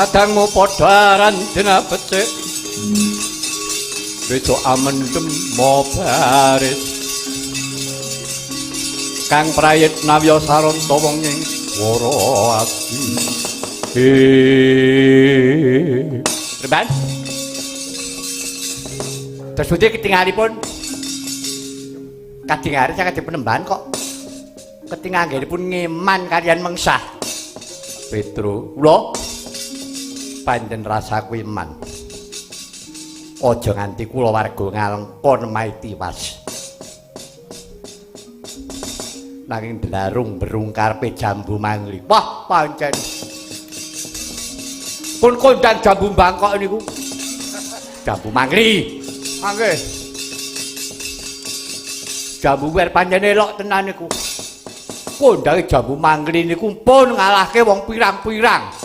Kadangmu padha randena becik Beco amendem baris Kang prayit nawya saranta wong ing swara ati Remban Tersuti ketingalipun kadingare saged dipenemban kok ketinganggenipun ngeman kalian mengsah Petro kula panjen rasaku iman aja nganti kula warga ngalengkon maiti was nanging dlarung berung karepe jambu mangli wah pancen pun kondang jambu Bangkok niku jambu mangli nggih jambu wer pancen elok tenan niku kondange jambu mangli niku pun ngalahke wong pirang-pirang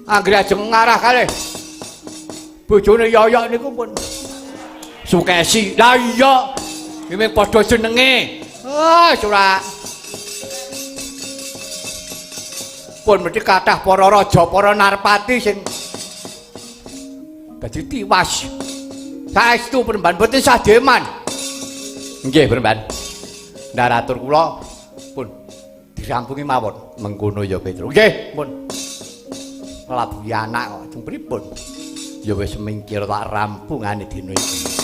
anggere ajeng ngarah kalih bojone Yoyok niku pun Sukesi lah iya iki padha jenenge ora pun mesti kathah para raja para narpati sing dadi tiwas saestu Penemban boten sademan nggih Penemban ndaratur kula pun dirampungi mawon mengkono ya Petro nggih pun nglabuhi anak kok ajeng pripun ya wis mingkir tak rampungane dina iki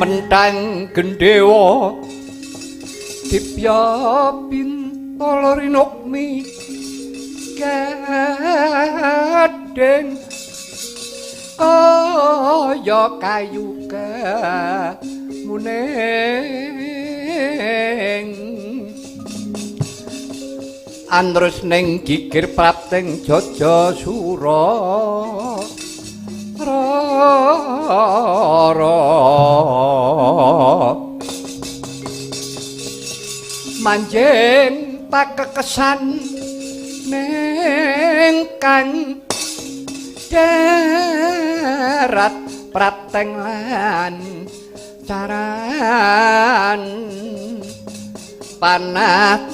mentang gendhewa dipya pintolorinukmi kadeng kaya kayu muneng andrus ning gigir prapting jaja sura manjing pakekesan ning kang darat prateng lan caran panatan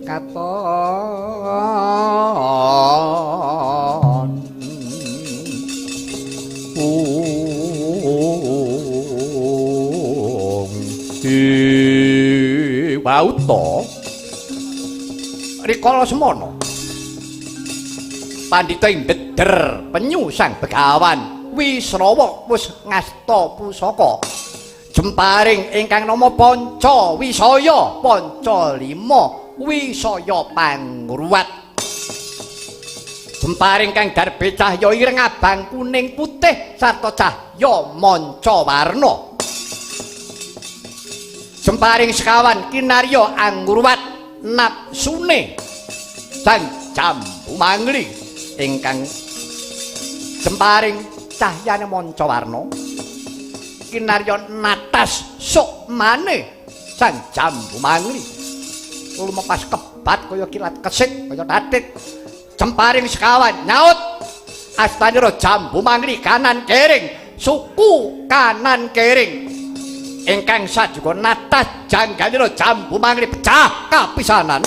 katon Bauto rikala semana pandhita ing deder penyu sang begawan Wisrawa wis ngasta pusaka jemparing ingkang nama Panca Wisaya Panca 5 Wisaya Pangruwat jemparing kang darbe cahya ireng abang kuning putih sarta cahya manca warna jemparing sekawan kinarya Anggurwat napsune sang jambu mangli ingkang jemparing cahyane manca warna kinarya natas sukmane sang jambu mangli lumepas kebat kaya kilat kesik kaya tatik jemparing sekawan nyaut astanira jambu mangli kanan kering suku kanan kering ingkang sajuga natas janggalira jambu mangli pecah kapisanan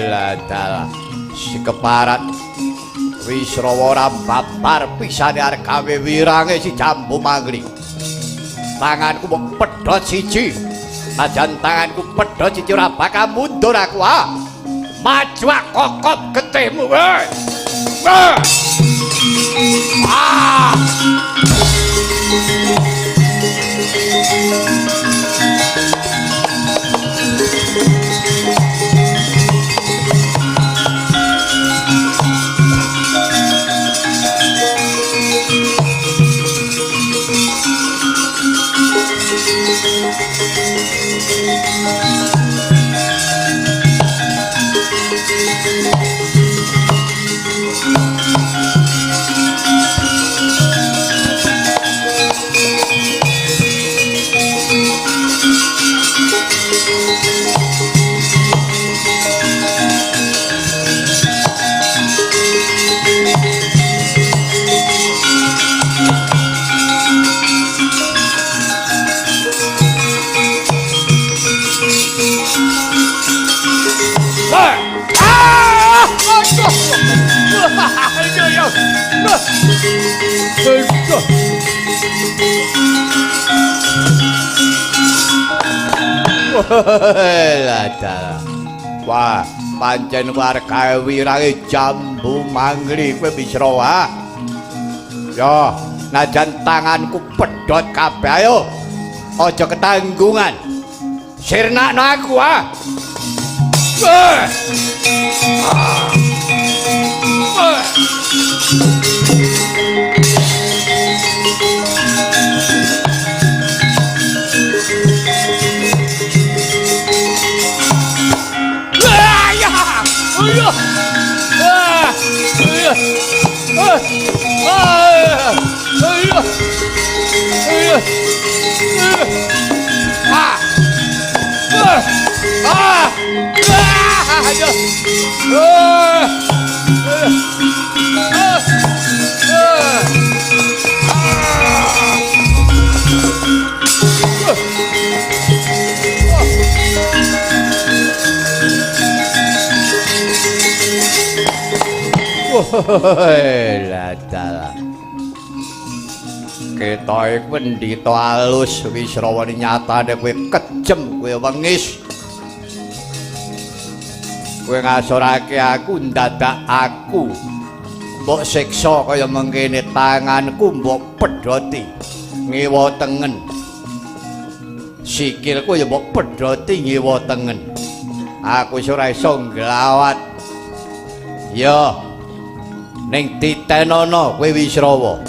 Ladala si keparat Wisrawa babar pisane arep gawe wirange si jambu mangli. Tanganku mung pedhot siji. Ajan tanganku pedhot siji ora bakal mundur aku. maju kokop getihmu. Wah, pancen warga wirange Jambu Mangli kowe Wisrawa. Yo, najan tanganku pedhot kabeh ayo. Aja ketanggungan. Sirnakno aku Ketoke pendhita alus Wisrawa nyatane kowe kejem, kowe wengis. Kowe ngasorake aku ndadak aku mbok siksa kaya mengkene tanganku mbok pedhoti ngewa tengen. Sikilku ya mbok pedhoti ngewa tengen. Aku wis ora iso nglawat. Ya ning titenono kowe Wisrawa.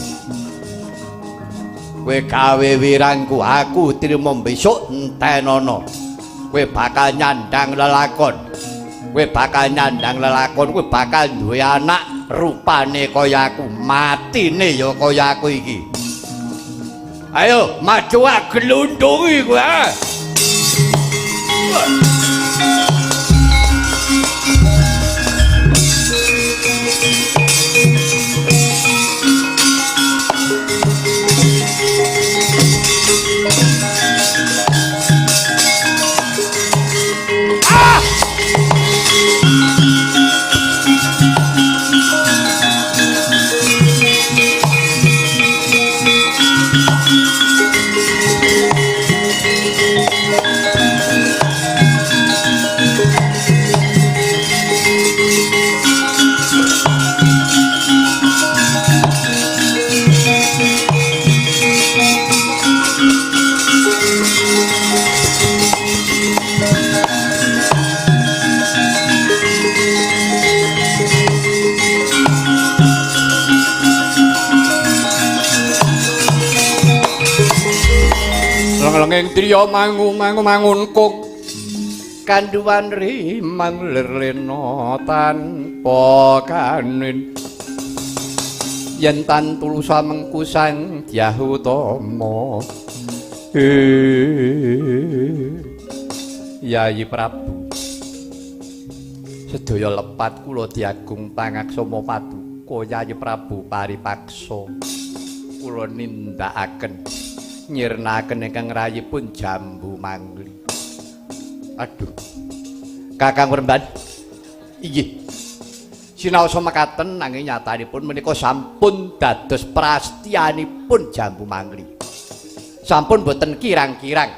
Kowe gawe wirangku, aku trimo besok entenono. Kowe bakal nyandang lelakon. Kowe bakal nyandang lelakon, kowe bakal duwe anak rupane kaya aku, matine ya kaya aku iki. Ayo maju glundungi kowe. Lengeng triya mangun-mangun-mangunkung kanduwan rimang lerlena tanpa kanin yen tan tulusa mengkusang Dyahutama Yayi Prabu sedaya lepat kula diagung pangaksama paduka Yayi Prabu paripaksa kula nindakaken nyirnaken ingkang rayipun Jambu Mangli. Aduh. Kakang Remban. Inggih. Sinaosa mekaten nanging nyatanipun menika sampun dados prastiyanipun Jambu Mangli. Sampun boten kirang-kirang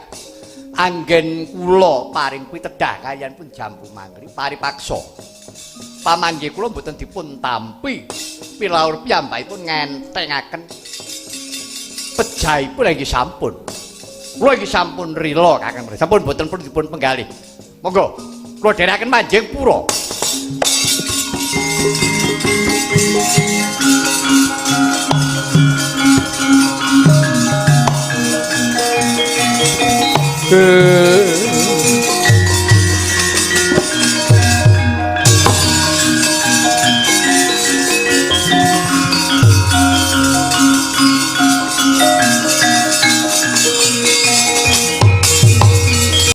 anggen kula paring pitedah kayan pun jambu mangli paripaksa pamanggih kula mboten dipun tampi pilaur piyambakipun ngentengaken pejahipun inggih sampun kula iki sampun rila kakang sampun mboten perlu dipun penggalih monggo kula dherekaken manjing pura Ke